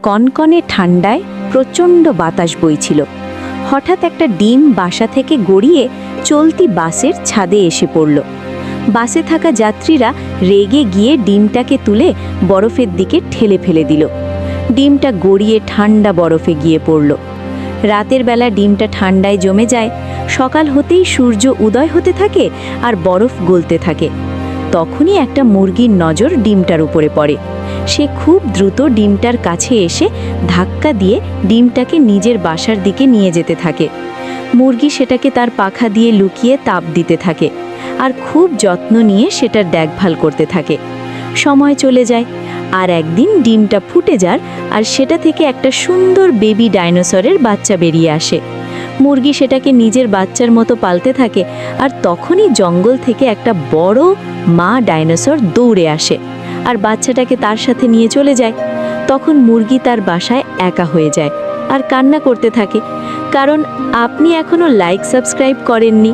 কনকনে ঠান্ডায় প্রচণ্ড বাতাস বইছিল। হঠাৎ একটা ডিম বাসা থেকে গড়িয়ে চলতি বাসের ছাদে এসে পড়ল। বাসে থাকা যাত্রীরা রেগে গিয়ে ডিমটাকে তুলে বরফের দিকে ঠেলে ফেলে দিল। ডিমটা গড়িয়ে ঠান্ডা বরফে গিয়ে পড়ল। রাতের বেলা ডিমটা ঠান্ডায় জমে যায়। সকাল হতেই সূর্য উদয় হতে থাকে আর বরফ গলতে থাকে। তখনই একটা মুরগির নজর ডিমটার উপরে পড়ে। সে খুব দ্রুত ডিমটার কাছে এসে ধাক্কা দিয়ে ডিমটাকে নিজের বাসার দিকে নিয়ে যেতে থাকে। মুরগি সেটাকে তার পাখা দিয়ে লুকিয়ে তাপ দিতে থাকে আর খুব যত্ন নিয়ে সেটার দেখভাল করতে থাকে। সময় চলে যায়, আর একদিন ডিমটা ফুটে যায় আর সেটা থেকে একটা সুন্দর বেবি ডাইনোসরের বাচ্চা বেরিয়ে আসে। মুরগি সেটাকে নিজের বাচ্চার মতো পালতে থাকে, আর তখনই জঙ্গল থেকে একটা বড় মা ডাইনোসর দৌড়ে আসে আর বাচ্চাটাকে তার সাথে নিয়ে চলে যায়। তখন মুরগি তার বাসায় একা হয়ে যায় আর কান্না করতে থাকে, কারণ আপনি এখনো লাইক সাবস্ক্রাইব করেননি।